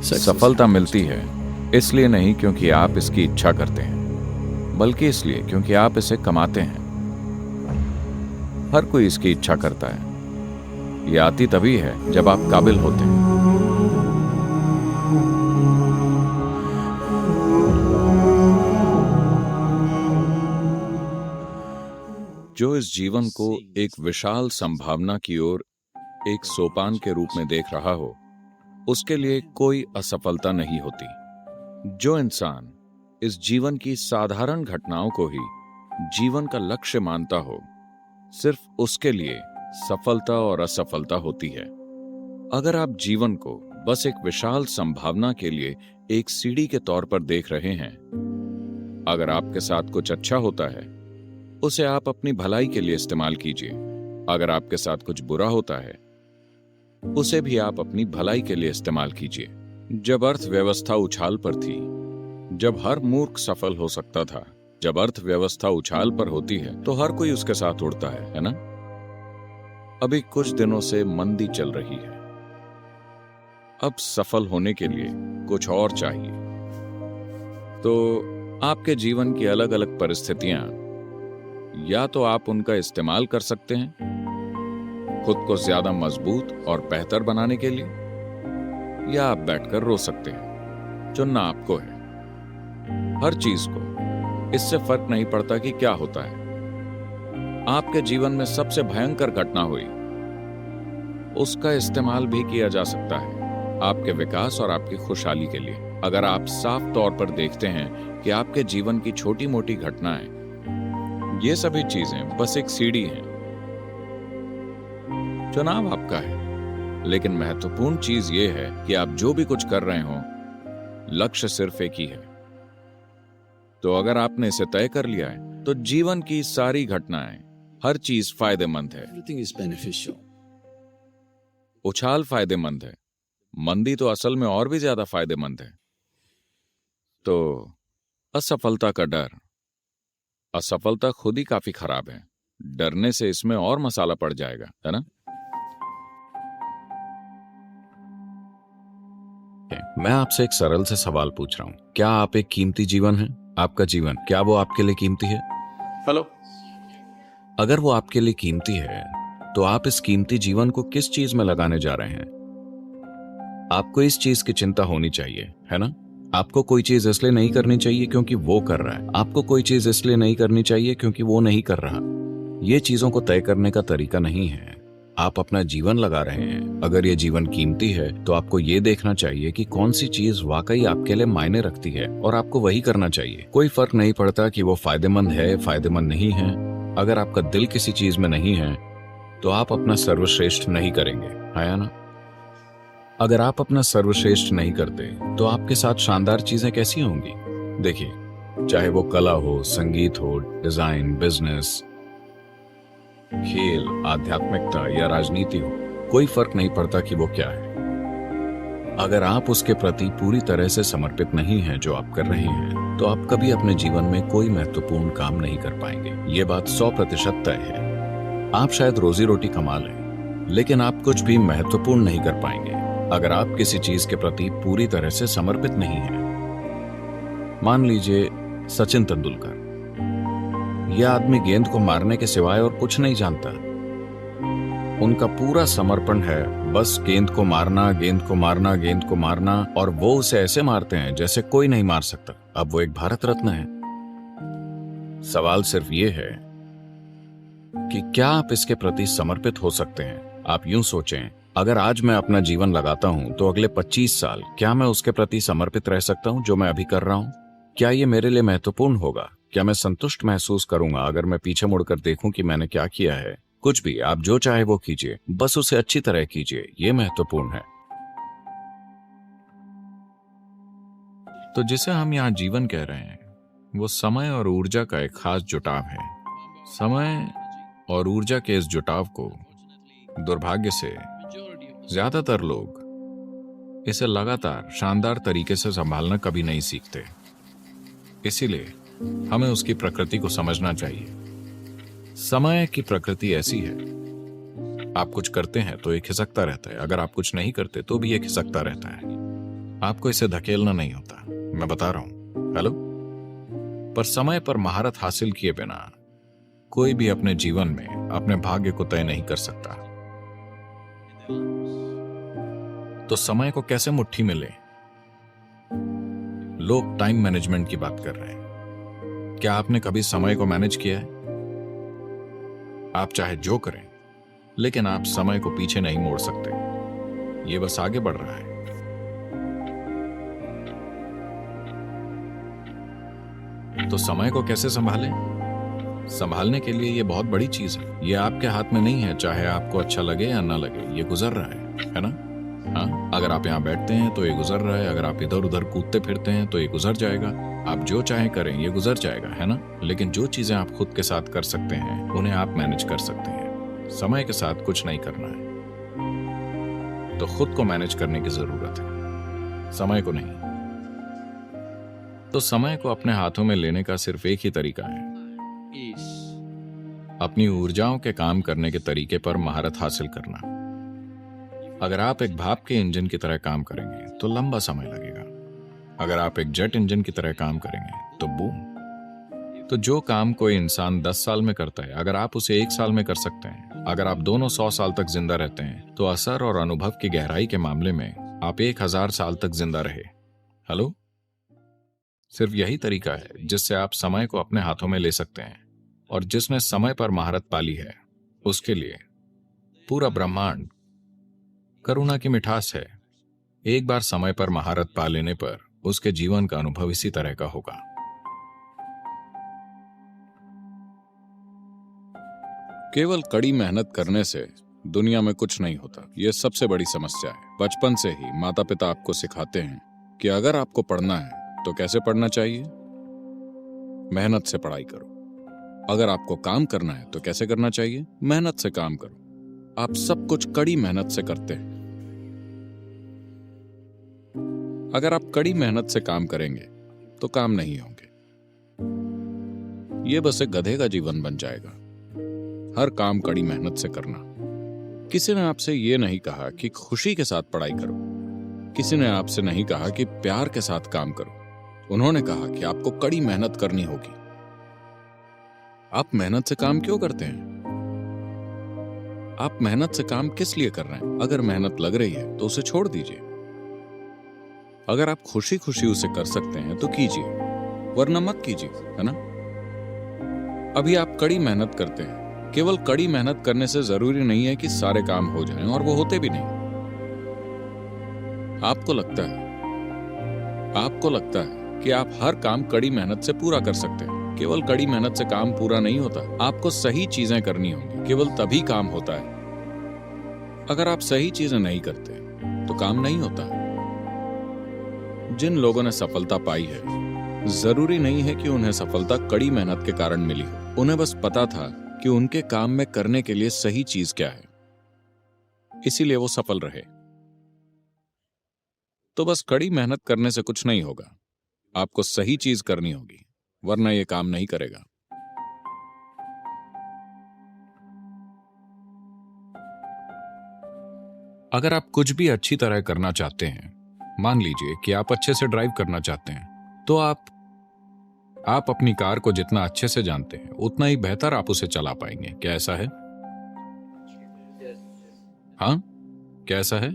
सफलता मिलती है इसलिए नहीं क्योंकि आप इसकी इच्छा करते हैं, बल्कि इसलिए क्योंकि आप इसे कमाते हैं। हर कोई इसकी इच्छा करता है। ये आती तभी है जब आप काबिल होते हैं। जो इस जीवन को एक विशाल संभावना की ओर एक सोपान के रूप में देख रहा हो, उसके लिए कोई असफलता नहीं होती। जो इंसान इस जीवन की साधारण घटनाओं को ही जीवन का लक्ष्य मानता हो, सिर्फ उसके लिए सफलता और असफलता होती है। अगर आप जीवन को बस एक विशाल संभावना के लिए एक सीढ़ी के तौर पर देख रहे हैं, अगर आपके साथ कुछ अच्छा होता है, उसे आप अपनी भलाई के लिए इस्तेमाल कीजिए। अगर आपके साथ कुछ बुरा होता है, उसे भी आप अपनी भलाई के लिए इस्तेमाल कीजिए। जब अर्थव्यवस्था उछाल पर थी, जब हर मूर्ख सफल हो सकता था, जब अर्थव्यवस्था उछाल पर होती है तो हर कोई उसके साथ उड़ता है ना? अभी कुछ दिनों से मंदी चल रही है। अब सफल होने के लिए कुछ और चाहिए। तो आपके जीवन की अलग अलग परिस्थितियां, या तो आप उनका इस्तेमाल कर सकते हैं खुद को ज्यादा मजबूत और बेहतर बनाने के लिए, या आप बैठकर रो सकते हैं। चुनना आपको है। हर चीज को इससे फर्क नहीं पड़ता कि क्या होता है। आपके जीवन में सबसे भयंकर घटना हुई, उसका इस्तेमाल भी किया जा सकता है आपके विकास और आपकी खुशहाली के लिए। अगर आप साफ तौर पर देखते हैं कि आपके जीवन की छोटी मोटी घटनाएं, ये सभी चीजें बस एक सीढ़ी हैं। चुनाव आपका है, लेकिन महत्वपूर्ण चीज ये है कि आप जो भी कुछ कर रहे हो, लक्ष्य सिर्फ एक ही है। तो अगर आपने इसे तय कर लिया है, तो जीवन की सारी घटनाएं, हर चीज फायदेमंद है। उछाल फायदेमंद है, मंदी तो असल में और भी ज्यादा फायदेमंद है। तो असफलता का डर, असफलता खुद ही काफी खराब है। डरने से इसमें और मसाला पड़ जाएगा, है ना? मैं आपसे एक सरल से सवाल पूछ रहा हूं। क्या आप एक कीमती जीवन है? आपका जीवन, क्या वो आपके लिए कीमती है? हेलो। अगर वो आपके लिए कीमती है, तो आप इस कीमती जीवन को किस चीज में लगाने जा रहे हैं? आपको इस चीज की चिंता होनी चाहिए, है ना? आपको कोई चीज इसलिए नहीं करनी चाहिए क्योंकि वो कर रहा है। आपको कोई चीज इसलिए नहीं करनी चाहिए क्योंकि वो नहीं कर रहा। ये चीजों को तय करने का तरीका नहीं है। आप अपना जीवन लगा रहे हैं। अगर ये जीवन कीमती है, तो आपको ये देखना चाहिए कि कौन सी चीज वाकई आपके लिए मायने रखती है और आपको वही करना चाहिए। कोई फर्क नहीं पड़ता कि वो फायदेमंद है, फायदेमंद नहीं है। अगर आपका दिल किसी चीज में नहीं है, तो आप अपना सर्वश्रेष्ठ नहीं करेंगे, है ना? अगर आप अपना सर्वश्रेष्ठ नहीं करते, तो आपके साथ शानदार चीजें कैसी होंगी? देखिए, चाहे वो कला हो, संगीत हो, डिजाइन, बिजनेस, खेल, आध्यात्मिकता या राजनीति हो, कोई फर्क नहीं पड़ता कि वो क्या है। अगर आप उसके प्रति पूरी तरह से समर्पित नहीं हैं जो आप कर रहे हैं, तो आप कभी अपने जीवन में कोई महत्वपूर्ण काम नहीं कर पाएंगे। ये बात 100% तय है। आप शायद रोजी रोटी कमा लें, लेकिन आप कुछ भी महत्वपूर्ण नहीं कर पाएंगे अगर आप किसी चीज के प्रति पूरी तरह से समर्पित नहीं हैं। मान लीजिए सचिन तेंदुलकर, यह आदमी गेंद को मारने के सिवाय और कुछ नहीं जानता। उनका पूरा समर्पण है बस गेंद को मारना, गेंद को मारना, गेंद को मारना, और वो उसे ऐसे मारते हैं जैसे कोई नहीं मार सकता। अब वो एक भारत रत्न है। सवाल सिर्फ ये है कि क्या आप इसके प्रति समर्पित हो सकते हैं? आप यूं सोचें, अगर आज मैं अपना जीवन लगाता हूं, तो अगले 25 साल क्या मैं उसके प्रति समर्पित रह सकता हूं जो मैं अभी कर रहा हूं? क्या ये मेरे लिए महत्वपूर्ण होगा? क्या मैं संतुष्ट महसूस करूंगा अगर मैं पीछे मुड़कर देखूं कि मैंने क्या किया है? कुछ भी, आप जो चाहे वो कीजिए, बस उसे अच्छी तरह कीजिए, ये महत्वपूर्ण है। तो जिसे हम यहाँ जीवन कह रहे हैं, वो समय और ऊर्जा का एक खास जुटाव है। समय और ऊर्जा के इस जुटाव को दुर्भाग्य से ज्यादातर लोग इसे लगातार शानदार तरीके से संभालना कभी नहीं सीखते। इसीलिए हमें उसकी प्रकृति को समझना चाहिए। समय की प्रकृति ऐसी है, आप कुछ करते हैं तो ये खिसकता रहता है, अगर आप कुछ नहीं करते तो भी ये खिसकता रहता है। आपको इसे धकेलना नहीं होता, मैं बता रहा हूं। हेलो। पर समय पर महारत हासिल किए बिना कोई भी अपने जीवन में अपने भाग्य को तय नहीं कर सकता। तो समय को कैसे मुट्ठी में ले? लोग टाइम मैनेजमेंट की बात कर रहे हैं। क्या आपने कभी समय को मैनेज किया है? आप चाहे जो करें, लेकिन आप समय को पीछे नहीं मोड़ सकते। ये बस आगे बढ़ रहा है। तो समय को कैसे संभालें? संभालने के लिए ये बहुत बड़ी चीज है। ये आपके हाथ में नहीं है, चाहे आपको अच्छा लगे या ना लगे। ये गुजर रहा है ना? हाँ, अगर आप यहाँ बैठते हैं तो ये गुजर रहा है, अगर आप इधर उधर कूदते फिरते हैं तो ये गुजर जाएगा। आप जो चाहे करें, ये गुजर जाएगा, है ना? लेकिन जो चीजें आप खुद के साथ कर सकते हैं, उन्हें आप मैनेज कर सकते हैं। समय के साथ कुछ नहीं करना है, तो खुद को मैनेज करने की जरूरत है, समय को नहीं। तो समय को अपने हाथों में लेने का सिर्फ एक ही तरीका है, अपनी ऊर्जाओं के काम करने के तरीके पर महारत हासिल करना। अगर आप एक भाप के इंजन की तरह काम करेंगे तो लंबा समय लगेगा। अगर आप एक जेट इंजन की तरह काम करेंगे तो बूम। तो जो काम कोई इंसान 10 साल में करता है, अगर आप उसे 1 साल में कर सकते हैं, अगर आप दोनों 100 साल तक जिंदा रहते हैं, तो असर और अनुभव की गहराई के मामले में आप 1000 साल तक जिंदा रहे। हेलो। सिर्फ यही तरीका है जिससे आप समय को अपने हाथों में ले सकते हैं। और जिसने समय पर महारत पाली है, उसके लिए पूरा ब्रह्मांड करुणा की मिठास है। एक बार समय पर महारत पा लेने पर उसके जीवन का अनुभव इसी तरह का होगा। केवल कड़ी मेहनत करने से दुनिया में कुछ नहीं होता, यह सबसे बड़ी समस्या है। बचपन से ही माता पिता आपको सिखाते हैं कि अगर आपको पढ़ना है तो कैसे पढ़ना चाहिए? मेहनत से पढ़ाई करो। अगर आपको काम करना है तो कैसे करना चाहिए? मेहनत से काम करो। आप सब कुछ कड़ी मेहनत से करते हैं। अगर आप कड़ी मेहनत से काम करेंगे तो काम नहीं होंगे। यह बस एक गधे का जीवन बन जाएगा, हर काम कड़ी मेहनत से करना। किसी ने आपसे यह नहीं कहा कि खुशी के साथ पढ़ाई करो। किसी ने आपसे नहीं कहा कि प्यार के साथ काम करो। उन्होंने कहा कि आपको कड़ी मेहनत करनी होगी। आप मेहनत से काम क्यों करते हैं? आप मेहनत से काम किस लिए कर रहे हैं? अगर मेहनत लग रही है तो उसे छोड़ दीजिए। अगर आप खुशी खुशी उसे कर सकते हैं तो कीजिए, वरना मत कीजिए, है ना? अभी आप कड़ी मेहनत करते हैं। केवल कड़ी मेहनत करने से जरूरी नहीं है कि सारे काम हो जाएं, और वो होते भी नहीं। आपको लगता है कि आप हर काम कड़ी मेहनत से पूरा कर सकते हैं। केवल कड़ी मेहनत से काम पूरा नहीं होता। आपको सही चीजें करनी होंगी, केवल तभी काम होता है। अगर आप सही चीजें नहीं करते तो काम नहीं होता। जिन लोगों ने सफलता पाई है, जरूरी नहीं है कि उन्हें सफलता कड़ी मेहनत के कारण मिली हो। उन्हें बस पता था कि उनके काम में करने के लिए सही चीज क्या है, इसीलिए वो सफल रहे। तो बस कड़ी मेहनत करने से कुछ नहीं होगा, आपको सही चीज करनी होगी, वरना यह काम नहीं करेगा। अगर आप कुछ भी अच्छी तरह करना चाहते हैं, मान लीजिए कि आप अच्छे से ड्राइव करना चाहते हैं, तो आप अपनी कार को जितना अच्छे से जानते हैं, उतना ही बेहतर आप उसे चला पाएंगे। क्या ऐसा है? हाँ, क्या ऐसा है?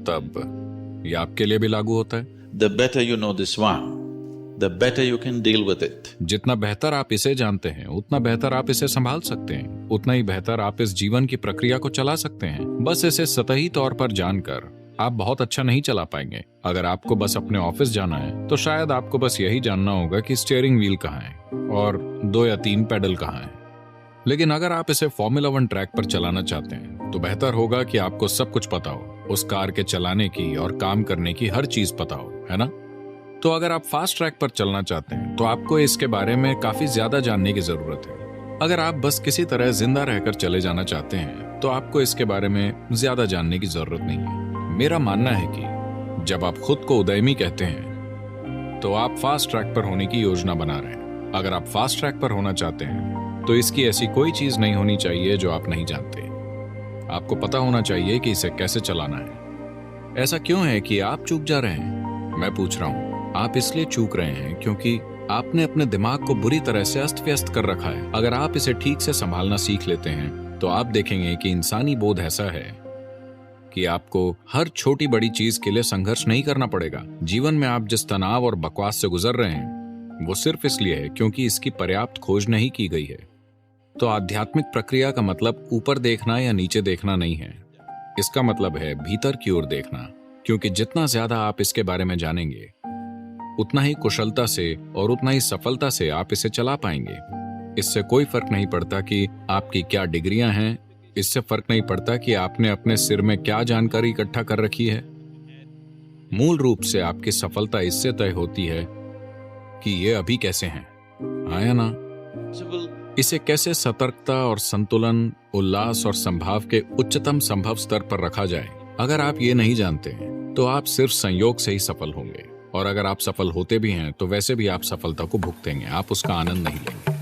तब यह आपके लिए भी लागू होता है। The better you know this one, the better you can deal with it. जितना बेहतर आप इसे जानते हैं, उतना बेहतर आप इसे संभाल सकते हैं, उतना ही बेहतर आप इस जीवन की प्रक्रिया को चला सकते हैं। बस इसे सतही तौर पर जानकर आप बहुत अच्छा नहीं चला पाएंगे। अगर आपको बस अपने ऑफिस जाना है, तो शायद आपको बस यही जानना होगा कि स्टीयरिंग व्हील कहाँ है और 2 या 3 पेडल कहाँ हैं। लेकिन अगर आप इसे फॉर्मूला 1 ट्रैक पर चलाना चाहते हैं, तो बेहतर होगा कि आपको सब कुछ पता हो, उस कार के चलाने की और काम करने की हर चीज पता हो, है ना? तो अगर आप फास्ट ट्रैक पर चलना चाहते हैं, तो आपको इसके बारे में काफी ज्यादा जानने की जरूरत है। अगर आप बस किसी तरह जिंदा रहकर चले जाना चाहते हैं, तो आपको इसके बारे में ज्यादा जानने की जरूरत नहीं है। मेरा मानना है कि जब आप खुद को उदयमी कहते हैं, तो आप फास्ट ट्रैक पर होने की योजना बना रहे हैं। अगर आप फास्ट ट्रैक पर होना चाहते हैं, तो इसकी ऐसी कोई चीज नहीं होनी चाहिए जो आप नहीं जानते। आपको पता होना चाहिए कि इसे कैसे चलाना है। ऐसा क्यों है कि आप चूक जा रहे हैं? मैं पूछ रहा हूँ, आप इसलिए चूक रहे हैं क्योंकि आपने अपने दिमाग को बुरी तरह से अस्त व्यस्त कर रखा है। अगर आप इसे ठीक से संभालना सीख लेते हैं तो आप देखेंगे कि इंसानी बोध ऐसा है कि आपको हर छोटी बड़ी चीज के लिए संघर्ष नहीं करना पड़ेगा। जीवन में आप जिस तनाव और बकवास से गुजर रहे हैं वो सिर्फ इसलिए है क्योंकि इसकी पर्याप्त खोज नहीं की गई है। तो आध्यात्मिक प्रक्रिया का मतलब ऊपर देखना या नीचे देखना नहीं है, इसका मतलब है भीतर की ओर देखना, क्योंकि जितना ज्यादा आप इसके बारे में जानेंगे उतना ही कुशलता से और उतना ही सफलता से आप इसे चला पाएंगे। इससे कोई फर्क नहीं पड़ता कि आपकी क्या डिग्रियां हैं, इससे फर्क नहीं पड़ता कि आपने अपने सिर में क्या जानकारी इकट्ठा कर रखी है। मूल रूप से आपकी सफलता इससे तय होती है कि ये अभी कैसे हैं, आया ना? इसे कैसे सतर्कता और संतुलन, उल्लास और संभाव के उच्चतम संभव स्तर पर रखा जाए। अगर आप ये नहीं जानते तो आप सिर्फ संयोग से ही सफल होंगे, और अगर आप सफल होते भी हैं तो वैसे भी आप सफलता को भुगतेंगे, आप उसका आनंद नहीं लेंगे।